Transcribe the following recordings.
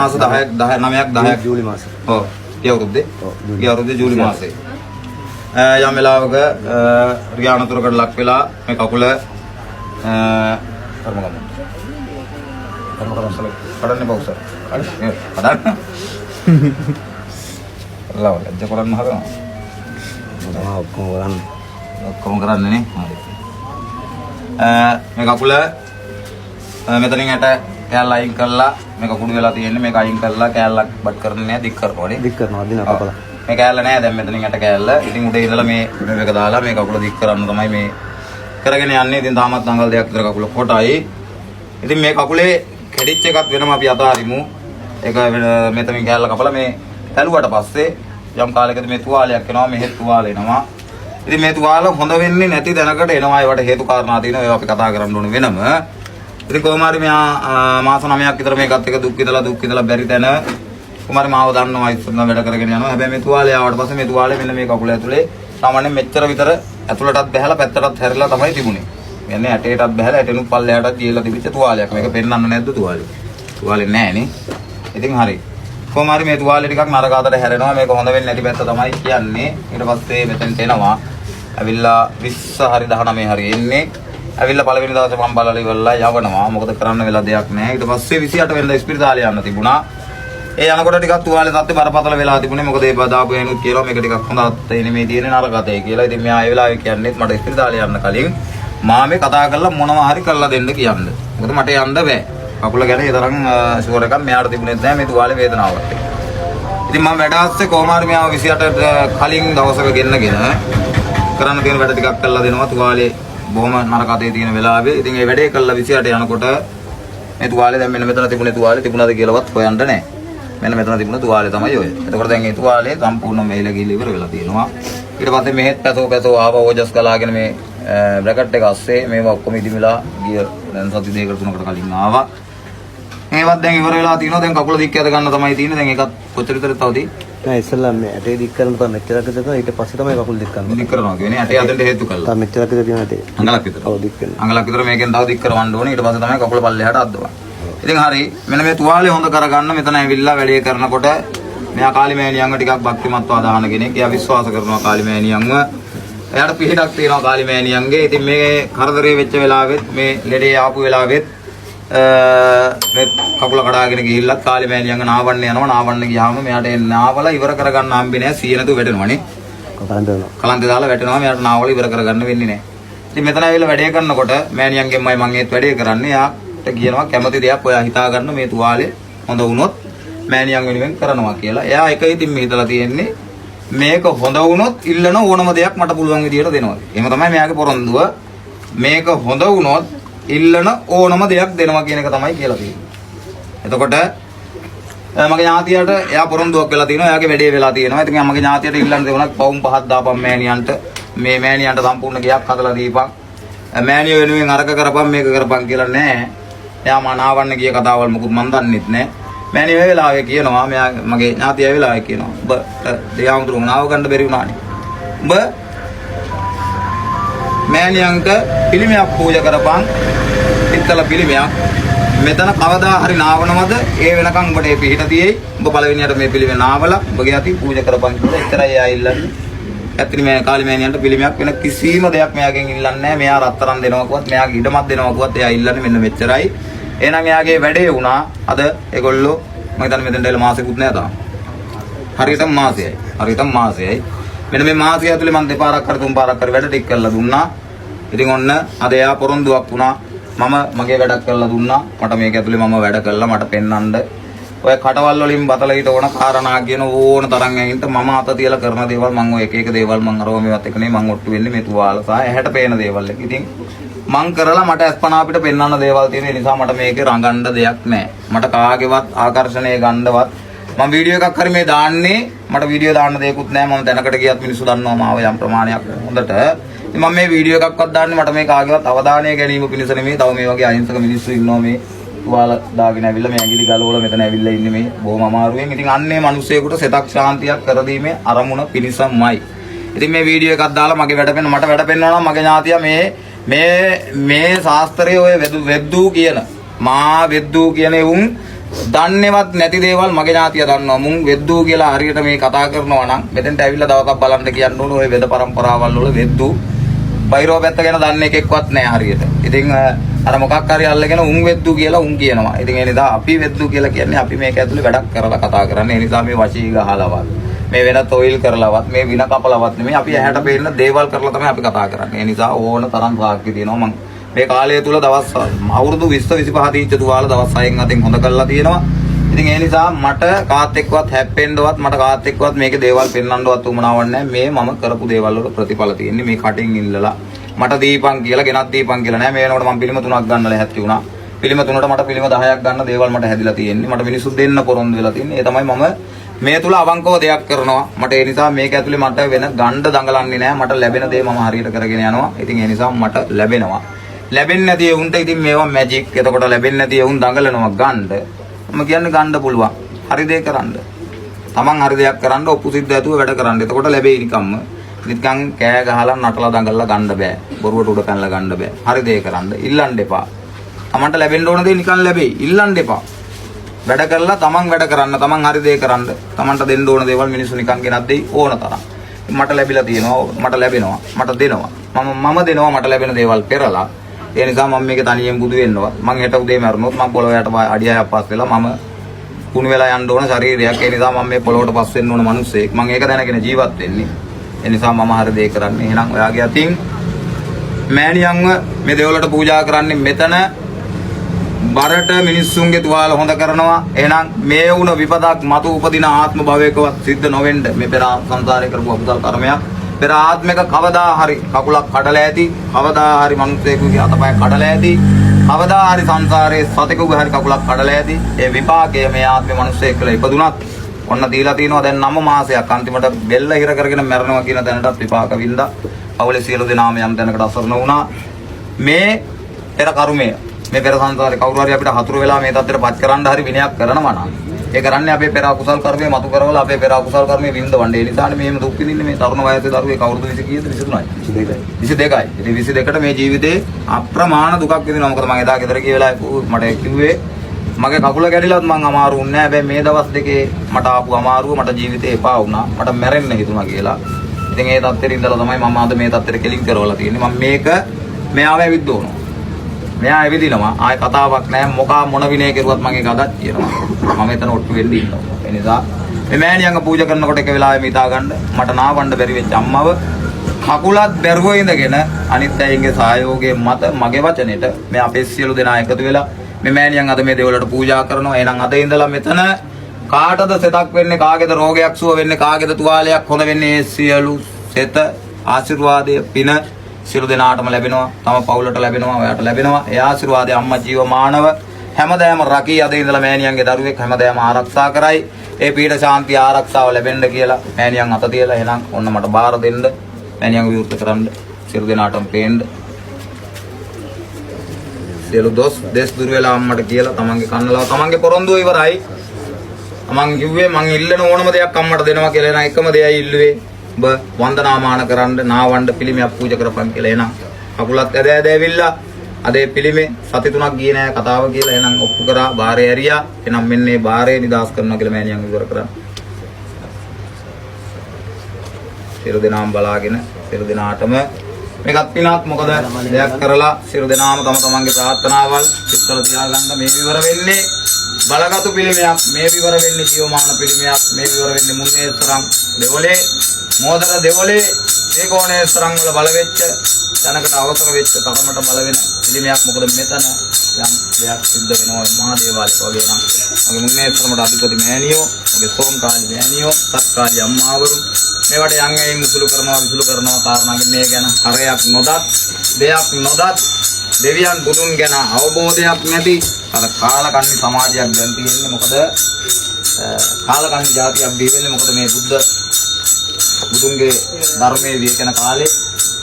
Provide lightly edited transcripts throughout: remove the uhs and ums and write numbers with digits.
මාස 10ක් 9ක් ජූලි මාස. ඔව්. ගිය අවුරුද්දේ ජූලි මාසේ. යම් වෙලාවක රියානතුරකට ලක් වෙලා මේ කකුල කඩන්න බවුසර්. කඩන්න. ලව් ලැජ්ජ කරන්න හදනවා. ඔක්කොම කරන්නේ නේ. හරි. මේ කකුල මෙතනින් යට කෑල්ල අයින් කරලා මේක කුඩු වෙලා තියෙන්නේ මේක අයින් කරලා කෑල්ලක් බට් කරන්නේ නැහැ දික් කරනවානේ. දික් කරනවා දින කපලා. මේ කෑල්ල නෑ දැන් මෙතනින් යට කෑල්ල. ඉතින් උඩේ ඉඳලා මේක දාලා මේ කකුල දික් කරන්න තමයි මේ කරගෙන යන්නේ. ඉතින් තාමත් අඟල් දෙකක් විතර කකුල කොටයි. ඉතින් මේ කකුලේ කැඩිච්ච එකක් වෙනම අපි අතාරිමු. ඒක මෙතනින් කෑල්ල කපලා මේ ඇලුවට පස්සේ යම් කාලයකදී මේ තුවාලයක් එනවා මෙහෙත් තුවාල එනවා. ඉතින් මේ තුවාල හොඳ වෙන්නේ නැති දැනකට එනවා. ඒවට හේතු කාරණා තියෙනවා. ඒවා අපි කතා කරන්න ඕනේ වෙනම. ඉතින් කොහොම හරි මෙයා මාස 9ක් විතර මේකත් එක දුක් විඳලා බැරි තැන කුමාරි මාව දන්නවා ඉස්සෙල්ලා වැඩ කරගෙන යනවා. හැබැයි මේ තුවාලේ ආවට පස්සේ මේ තුවාලේ මෙන්න මේ කකුල ඇතුලේ සාමාන්‍යයෙන් මෙච්චර විතර ඇතුළටත් බහැලා පැත්තටත් හැරිලා තමයි තිබුණේ. කියන්නේ ඇටේටත් බහැලා ඇටෙනුත් පල්ලෙහාටත් ගියලා තිබිච්ච තුවාලයක්. මේක පෙන්වන්න නැද්ද තුවාලේ? තුවාලේ නැහනේ. ඉතින් හරි. කොහොම හරි මේ තුවාලේ ටිකක් නරක අතට හැරෙනවා. මේක හොඳ වෙන්නේ නැති පැත්ත තමයි කියන්නේ. ඊට පස්සේ මෙතෙන්ට එනවා. ඇවිල්ලා 20 හරි 19 හරි එන්නේ. ඇවිල්ලා පළවෙනි දවසේ මම බලලා ඉවරලා යවනවා. මොකද කරන්න වෙලා දෙයක් නැහැ. ඊට පස්සේ 28 වෙනිදා ස්පිරිතාලේ යන්න තිබුණා. ඒ යනකොට ටිකක් තුවාලේ තත්ත්වය බරපතල වෙලා තිබුණේ. මොකද ඒ දාපු එනුත් කියලා මේක ටිකක් හොඳත් නෙමෙයි තියෙන්නේ නරක අතේ කියලා. ඉතින් මෙයා ඒ වෙලාවේ කියන්නේ මට ස්පිරිතාලේ යන්න කලින් මාමේ කතා කරලා මොනවා හරි කරලා දෙන්න කියන්න. මොකද මට යන්න බෑ. කකුල ගැන ඒ තරම් ෂුවර් එකක් මෙයාට තිබුණෙත් නැහැ මේ තුවාලේ වේදනාවක්. ඉතින් මම වැඩ ආස්සේ කොහොම හරි මෙයාව 28ට කලින් දවසක ගෙන්නගෙන කරන්න තියෙන වැඩ ටිකක් කරලා දෙනවා තුවාලේ බොහොම නරක අතේ තියෙන වෙලාවේ. ඉතින් ඒ වැඩේ කළා 28 යනකොට මේ තුවාලේ දැන් මෙන්න මෙතන තිබුණේ තුවාලේ තිබුණාද කියලාවත් හොයන්න නැහැ. මෙන්න මෙතන තිබුණ තුවාලේ තමයි ඔය. එතකොට දැන් මේ තුවාලේ සම්පූර්ණ මෙහෙලා ගිහින් ඉවර වෙලා තියෙනවා. ඊට පස්සේ මෙහෙත් පැසෝ ආව ඕජස් කලාගෙන මේ බ්‍රැකට් එක අස්සේ මේවා ඔක්කොම ඉදිමිලා ගිය දැන් සති දෙකකට තුනකට කලින් ආවා. මේවත් දැන් ඉවර වෙලා තියෙනවා. දැන් කකුල දික් ඇද ගන්න තමයි තියෙන්නේ. දැන් ඒකත් කොච්චර විතර තවදී? නෑ ඉස්සෙල්ලා මේ ඇටේ දික් කරන තමයි මෙච්චරක් විතර කරා. ඊට පස්සේ තමයි කකුල් දික් කරනවා. දික් කරනවා කියන්නේ ඇටේ අතෙන්ට හේතු කළා. තා මෙච්චරක් විතර තියෙන ඇටේ. අඟලක් විතර. ඔව් දික් කරනවා. අඟලක් විතර මේකෙන් තව දික් කරවන්න ඕනේ. ඊට පස්සේ තමයි කකුල පල්ලෙහාට අද්දවන්නේ. ඉතින් හරි මෙන්න මේ තුවාලේ හොඳ කරගන්න මෙතන ඇවිල්ලා වැඩේ කරනකොට මෙයා කාලිමෑණියන්ව ටිකක් භක්තිමත්ව අදහන කෙනෙක්. එයා විශ්වාස කරනවා කාලිමෑණියන්ව. එයාට පිහිටක් තියෙනවා කාලිමෑණියන්ගේ. ඉතින් මේ කරදරේ වෙච්ච වෙලාවෙත් මේ ලෙඩේ ආපු වෙලාවෙත් මේ කකුල කඩාගෙන ගිහිල්ලා කාලිමෑණියන්ව නාවන්න යනවා. නාවන්න ගියාම මෙයාට නාවලා ඉවර කරගන්න හම්බෙන්නේ නැහැ. සීනතු වැටෙනවනේ. කලන්තේ දාලා වැටෙනවා. මෙයාට නාවලා ඉවර කරගන්න වෙන්නේ නැහැ. ඉතින් මෙතන ඇවිල්ලා වැඩේ කරනකොට මෑණියන්ගෙන්මයි මම ඒත් වැඩේ කරන්නේ. එයා කියනවා කැමති දෙයක් ඔයා හිතා ගන්න මේ තුවාලේ හොඳ වුණොත් මෑණියන් වෙනුවෙන් කරනවා කියලා. එයා එක ඉතින් මේ හිතලා තියෙන්නේ මේක හොඳ වුණොත් ඉල්ලන ඕනම දෙයක් මට පුළුවන් විදියට දෙනවා. එහෙම තමයි මෙයාගේ පොරොන්දුව. මේක හොඳ වුණොත් ඉල්ලන ඕනම දෙයක් දෙනවා කියන එක තමයි කියලා තියෙන්නේ. එතකොට මගේ ඥාතියට එයා පොරොන්දුවක් වෙලා තියෙනවා. එයාගේ වැඩේ වෙලා තියෙනවා. ඉතින් මගේ ඥාතියට ඉල්ලන්න දෙවුණා පවුම් පහක් දාපන් මෑණියන්ට. මේ මෑණියන්ට සම්පූර්ණ ගයක් හදලා දීපන්. මෑණිය වෙනුවෙන් අරක කරපන් මේක කරපන් කියලා නෑ. එයා මනාවන්න ගිය කතාවල් මොකුත් මන් දන්නෙත් නෑ. මෑණිය ඒ වෙලාවේ කියනවා මෙයා මගේ ඥාතිය ඒ වෙලාවේ කියනවා ඔබට දෙයාමුතුරු නාව ගන්න බැරි වුණානේ. ඔබ මෑණියන්ට පිළිමයක් පූජා කරපන්. පිත්තල පිළිමයක්. මෙතන කවදා හරි නාවනවද ඒ වෙනකන් ඔබට මේ පිහිට තියෙයි. ඔබ පළවෙනියට මේ පිළිමේ නාවලා ඔබගේ අතින් පූජා කරපන් කියලා එතරයි එයා ඉල්ලන්නේ. ඇත්තටම මේ කාලිමෑණියන්ට පිළිමයක් වෙන කිසිම දෙයක් මෙයාගෙන් ඉල්ලන්නේ නැහැ. මෙයා රත්තරන් දෙනවකවත් මෙයාගේ ඉඩමක් දෙනවකවත් එයා ඉල්ලන්නේ මෙන්න මෙච්චරයි. එහෙනම් එයාගේ වැඩේ වුණා. අද ඒගොල්ලෝ මම හිතන්නේ මෙතෙන්ට එල මාසෙකුත් නෑ තාම. හරියටම මාසෙයි. මෙන්න මේ මාසය ඇතුලේ මම දෙපාරක් හරි තුන් පාරක් හරි වැඩ ටික කරලා දුන්නා. ඉතින් ඔන්න අද එයා පොරොන්දුවක් වුණා. මම මගේ වැඩක් කරලා දුන්නා. මට මේක ඇතුලේ මම වැඩ කළා මට පෙන්වන්න. ඔය කටවල් වලින් බතලීට ඕන කාරණා කියන ඕන තරම් ඇහින්ට මම අත තියලා කරන දේවල් මම ඔය එක දේවල් මම අරව මේවත් එක නේ මම ඔට්ටු වෙන්නේ මේ තුවාල සහ ඇහැට පේන දේවල් එක. ඉතින් මං කරලා මට අස්පනා අපිට පෙන්වන්න දේවල් තියෙන නිසා මට මේකේ රඟන්න දෙයක් නැහැ. මට කාගේවත් ආකර්ෂණය ගන්නවත් මම වීඩියෝ එකක් හරි මේ දාන්නේ මට වීඩියෝ දාන්න දෙයක්වත් නැහැ. මම තැනකට ගියත් මිනිස්සු දන්නවා මාව යම් ප්‍රමාණයක් හොඳට. ඉතින් මම මේ වීඩියෝ එකක්වත් දාන්නේ මට මේ කාගේවත් අවධානය ගැනීම පිණිස නෙමෙයි. තව මේ වගේ අහිංසක මිනිස්සු ඉන්නවා මේ තුවාල දාගෙන ඇවිල්ලා මේ ඇඟිලි ගලවලා මෙතන ඇවිල්ලා ඉන්නේ මේ බොහොම අමාරුවෙන්. ඉතින් අන්නේ මිනිස්සෙකුට සිතක් ශාන්තියක් කර දීමේ අරමුණ පිණිසමයි. ඉතින් මේ වීඩියෝ එකක් දාලා මගේ වැඩ පෙන්න මට වැඩ පෙන්වනවා නම් මගේ ඥාතියා මේ ශාස්ත්‍රයේ ඔය වෙද්දූ කියන මා වෙද්දූ කියන උන් දන්නේවත් නැති දේවල් මගේ ඥාතිය දන්නවා. මුන් වෙද්දෝ කියලා හරියට මේ කතා කරනවා නම් මෙතෙන්ට ඇවිල්ලා දවසක් බලන්න කියන්න ඕන ඔය වෙද પરම්පරාවල් වල වෙද්දෝ බයිරෝ පැත්ත ගැන දන්න එකෙක්වත් නැහැ හරියට. ඉතින් අර මොකක් හරි අල්ලගෙන උන් වෙද්දෝ කියලා උන් කියනවා. ඉතින් ඒ නිසා අපි වෙද්දෝ කියලා කියන්නේ අපි මේක ඇතුලේ වැඩක් කරලා කතා කරන්නේ. ඒ නිසා මේ වශී ගහලවත් මේ වෙන තොইল කරලවත් මේ වින කපලවත් නෙමෙයි අපි ඇහැට පේන දේවල් කරලා තමයි අපි කතා කරන්නේ. ඒ නිසා ඕන තරම් සාක්ෂි තියෙනවා. මම මේ කාලය තුල දවස් අවුරුදු 20 25 තීච්ච තුවාල දවස් 6න් 7න් හොඳ කරලා තියෙනවා. ඉතින් ඒ නිසා මට කාත් එක්කවත් හැප්පෙන්නවත් මට කාත් එක්කවත් මේකේ දේවල් පෙන්වන්නවත් උමනාවක් නැහැ. මේ මම කරපු දේවල් වල ප්‍රතිඵල තියෙන්නේ මේ කටින් ඉල්ලලා මට දීපන් කියලා ගෙනත් දීපන් කියලා නෑ. මේ වෙනකොට මම පිළිම 3ක් ගන්න ලැහැත්ති වුණා. පිළිම 3ට මට පිළිම 10ක් ගන්න දේවල් මට හැදිලා තියෙන්නේ. මට මිනිස්සු දෙන්න පොරොන්දු වෙලා තියෙන්නේ. ඒ තමයි මම මේ තුල අවංකව දෙයක් කරනවා. මට ඒ නිසා මේක ඇතුලේ මට වෙන ගණ්ඩ දඟලන්නේ නෑ. මට ලැබෙන දේ මම හරියට කරගෙන යනවා. ඉතින් ඒ නිසා මට ලැබෙනවා. ලැබෙන්නේ නැති උන්ට ඉතින් මේවා මැජික්. එතකොට ලැබෙන්නේ නැති උන් දඟලනවා ගණ්ඩ. මම කියන්නේ ගණ්ඩ පුළුවන්. හරි දේ කරන්න. Taman හරි දෙයක් කරන්න ඔප්පු සිද්ධ ඇතුව වැඩ කරන්න. එතකොට ලැබෙයි නිකම්ම. නිකන් කෑ ගහලා නටලා දඟලලා ගන්න බෑ. බොරුවට උඩ පැනලා ගන්න බෑ. හරි දේ කරන්න. ඉල්ලන්න එපා. Tamanට ලැබෙන්න ඕන දේ නිකන් ලැබෙයි. ඉල්ලන්න එපා. වැඩ කරලා Taman වැඩ කරන්න. Taman හරි දේ කරන්න. Tamanට දෙන්න ඕන දේවල් මිනිස්සු නිකන් ගෙනත් දෙයි ඕන තරම්. මට ලැබිලා තියෙනවා. මට ලැබෙනවා. මට දෙනවා. මම දෙනවා මට ලැබෙන දේවල් පෙරලා. ඒ නිසා මම මේක තනියෙන් බුදු වෙන්නවා. මම හෙට උදේ මැරුණොත් මම පොළොවට අඩියක් පස් වෙලා මම කුණු වෙලා යන්න ඕන ශරීරයක්. ඒ නිසා මම මේ පොළොවට පස් වෙන්න ඕන මිනිස්සෙක්. මම ඒක දැනගෙන ජීවත් වෙන්නේ. ඒ නිසා මම හරි දේ කරන්නේ. එහෙනම් ඔයාගේ අතින් මෑණියන්ව මේ දේවල්වලට පූජා කරන්නේ මෙතන බරට මිනිස්සුන්ගේ තුවාල හොඳ කරනවා. එහෙනම් මේ වුණ විපතක් මතු උපදින ආත්ම භවයකවත් සිද්ධ නොවෙන්න මේ පෙර සංසාරේ කරපු අකුසල කර්මයක් පෙර ආත්මික කවදා හරි කකුලක් කඩලා ඇති, කවදා හරි මිනිස්සෙකුගේ අතපය කඩලා ඇති, කවදා හරි සංසාරේ සතෙකුගේ හරි කකුලක් කඩලා ඇති. ඒ විපාකය මේ ආත්මේ මිනිස්සෙක් කියලා ඉපදුනත් ඔන්න දීලා තිනවා. දැන් 9 මාසයක් අන්තිමට බෙල්ල හිර කරගෙන මැරෙනවා කියන තැනටත් විපාක වින්දා. අවුලේ සියලු දෙනාම යම් තැනකට අසරණ වුණා. මේ පෙර කර්මය මේ පෙර සංසාරේ කවුරු හරි අපිට හතුරු වෙලා මේ තත්ත්වයට පත් කරන්න හරි විනයක් කරනවා නම් ඒ කරන්නේ අපේ පෙර අකුසල් කර්මය මතු කරවලා අපේ පෙර අකුසල් කර්මය වින්දවන්නේ. ඒ නිසානේ මෙහෙම දුක් විඳින්නේ මේ තරුණ වයසේ දරුවෙක් අවුරුදු 20 කීයද 23යි 22යි. ඉතින් 22කට මේ ජීවිතේ අප්‍රමාණ දුකක් විඳිනවා. මොකද මම එදා ගෙදර ගිය වෙලාවේ මට කිව්වේ මගේ කකුල කැඩිලත් මං අමාරු වුණේ නැහැ. හැබැයි මේ දවස් දෙකේ මට ආපු අමාරුව මට ජීවිතේ එපා වුණා. මට මැරෙන්න හිතුණා කියලා. ඉතින් ඒ තත්ත්වෙට ඉඳලා තමයි මම අද මේ තත්ත්වෙට කෙලින් කරවලා තියෙන්නේ. මම මේක මෙයාව ඇවිත් දෝනවා. මෙයා ඇවිදිනවා. ආයේ කතාවක් නැහැ. මොකා මොන විනය කෙරුවත් මම ඒක අදත් කියනවා. මම එතන ඔට්ටු වෙන්න ඉන්නවා. ඒ නිසා මේ මෑණියන්ව පූජා කරනකොට එක වෙලාවෙම හිතා ගන්න මට නාවන්න බැරි වෙච්ච අම්මව කකුලත් බැරුව ඉඳගෙන අනිත් අයගේ සහයෝගයෙන් මත මගේ වචනෙට මේ අපේ සියලු දෙනා එකතු වෙලා මේ මෑණියන් අද මේ දේවල්වලට පූජා කරනවා. එහෙනම් අද ඉඳලා මෙතන කාටද සෙතක් වෙන්නේ, කාගේද රෝගයක් සුව වෙන්නේ, කාගේද තුවාලයක් හොඳ වෙන්නේ, සියලු සෙත ආශිර්වාදය පින සියලු දෙනාටම ලැබෙනවා. තම පවුලට ලැබෙනවා, ඔයාට ලැබෙනවා. ඒ ආශිර්වාදය අම්මා ජීවමානව හැමදාම රකී. අද ඉඳලා මෑණියන්ගේ දරුවෙක් හැමදාම ආරක්ෂා කරයි. ඒ පීඩ ශාන්තිය ආරක්ෂාව ලැබෙන්න කියලා මෑණියන් අත තියලා එහෙනම් ඔන්න මට බාර දෙන්න. මෑණියන් විවෘත කරන්න සියලු දෙනාටම පේන්න. සියලු දොස් දෙස් දුර වෙලා අම්මට කියලා තමන්ගේ කන්නලා තමන්ගේ පොරොන්දුව ඉවරයි. තමන් කිව්වේ මං ඉල්ලන ඕනම දෙයක් අම්මට දෙනවා කියලා. එහෙනම් එකම දෙයයි ඉල්ලුවේ. ඔබ වන්දනාමාන කරන්න නාවන්න පිළිමයක් පූජා කරපන් කියලා. එහෙනම් කකුලත් ඇද ඇද ඇවිල්ලා අදේ පිළිමේ සති 3ක් ගියේ නෑ කතාව කියලා. එහෙනම් ඔප්පු කරා බාරේ ඇරියා. එහෙනම් මෙන්න මේ බාරේ නිදාස් කරනවා කියලා මෑණියන් ඉවර කරා. සියලු දෙනාම බලාගෙන සියලු දෙනාටම මේකත් පිනක්. මොකද දෙයක් කරලා සියලු දෙනාම තම තමන්ගේ ප්‍රාර්ථනාවල් සිතල තියාගන්න. මේ විවර වෙන්නේ බලගතු පිළිමයක්. මේ විවර වෙන්නේ ජීවමාන පිළිමයක්. මේ විවර වෙන්නේ මුන්නේතරම් දෙවලේ මෝදර දෙවලේ මේ කෝණේතරම් වල බල වෙච්ච තැනකට අවසර වෙච්ච තරමට බල වෙන පිළිමයක්. මොකද මෙතන යම් දෙයක් සිද්ධ වෙනවා මහා දේවාලය වගේ නම් මගේ මුන්නේතරමට අධිපති මෑණියෝ, මගේ සෝම්කාලි මෑණියෝ, සත්කාලි අම්මාවරු මේවට යම් ඇයි මුසුළු කරනවා කාරණාගෙන මේ ගැන හරයක් නොදත් දෙයක් නොදත් දෙවියන් බුදුන් ගැන අවබෝධයක් නැති අර කාලකන්ණි සමාජයක් දැන් තියෙන්නේ. මොකද කාලකන්ණි જાතියක් බිහි වෙන්නේ මොකද මේ බුදුන්ගේ ධර්මයේ විකන කාලේ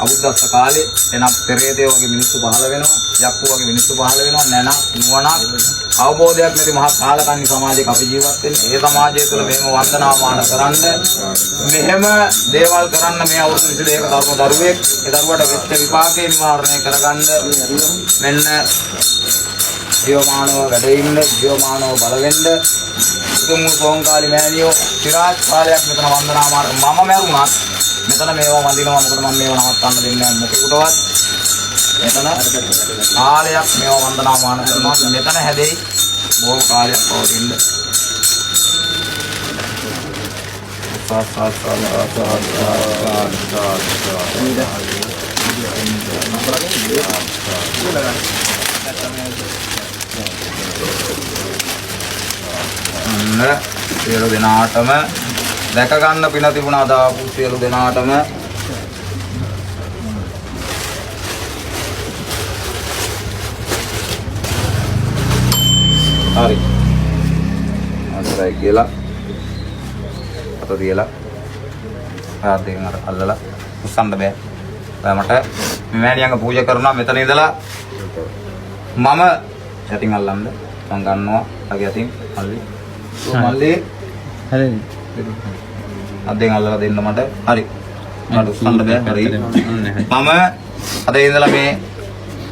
අබුද්දස්ස කාලේ එනම් පෙරේතයෝ වගේ මිනිස්සු පහළ වෙනවා, යක්කු වගේ මිනිස්සු පහළ වෙනවා. නැණ නුවණක් අවබෝධයක් නැති මහා කාලකන්ණි සමාජයක අපි ජීවත් වෙන්නේ. ඒ සමාජය තුළ මෙහෙම වන්දනාමාන කරන්න, මෙහෙම දේවල් කරන්න මේ අවුරුදු 22ක දරුවෙක් ඒ දරුවට වෙච්ච විපාකේ නිවාරණය කරගන්න මෙන්න ජීවමානව වැඩ ඉන්න ජීවමානව බල වෙන්න උතුම් සෝංකාලි මෑණියෝ চিරාත් කාලයක් මෙතන වන්දනාමාන මම මැරුණත් මෙතන මේවා වඳිනවා මොකද මම මේවා නවත්තන්න දෙන්නේ නැහැ මොකෙකුටවත් මෙතන කාලයක් මේවා වන්දනාමාන කරනවා මෙතන හැදෙයි බොහෝ කාලයක් පවතින්න සියලු දෙනාටම දැක ගන්න පින තිබුණා දාපු සියලු දෙනාටම හරි අතරයි කියලා අත තියලා ආදීන් අර අල්ලලා උස්සන්න බෑ මට මෑණියන්ගේ පූජා කරනවා මෙතන ඉඳලා මම යටින් අල්ලන්න මම ගන්නවා අගේ යටින් මල්ලි මල්ලි හරි අදෙන් අල්ලලා දෙන්න මට හරි මට උස්සන්න බෑ හරි මම අද ඉඳලා මේ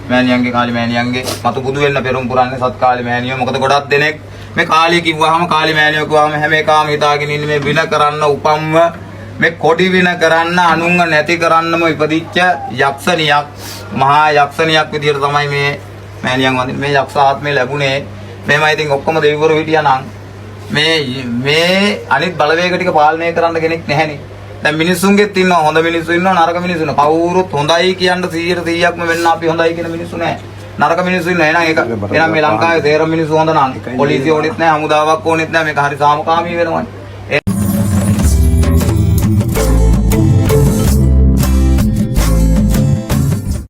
මෑණියන්ගේ කාලි මෑණියන්ගේ මතු බුදු වෙන්න පෙරම් පුරන්නේ සත් කාලි මෑණියෝ මොකද ගොඩක් දෙනෙක් මේ කාලිය කිව්වහම කාලි මෑණියෝ කිව්වහම හැම එකම හිතාගෙන ඉන්නේ මේ වින කරන්න උපම්ම මේ කොඩි වින කරන්න අනුංග නැති කරන්නම ඉපදිච්ච යක්ෂණියක් මහා යක්ෂණියක් විදියට තමයි මේ මෑණියන් වඳින්නේ මේ යක්ෂ ආත්මේ ලැබුණේ මේමයි ඉතින් ඔක්කොම දෙවිවරු හිටියා නම් මේ අනිත් බලවේග ටික පාලනය කරන්න කෙනෙක් නැහැනේ දැන් මිනිස්සුන්ගෙත් ඉන්නවා හොඳ මිනිස්සු ඉන්නවා නරක මිනිස්සු ඉන්නවා කවුරුත් හොඳයි කියන්න 100%ක්ම වෙන්න අපි හොඳයි කියන මිනිස්සු නැහැ නරක මිනිස්සු ඉන්නවා එහෙනම් මේ ලංකාවේ තේරම මිනිස්සු හොඳ නැහැ පොලිසිය ඕනෙත් නැහැ හමුදාවක් ඕනෙත් නැහැ මේක හරි සාමකාමී වෙනවනේ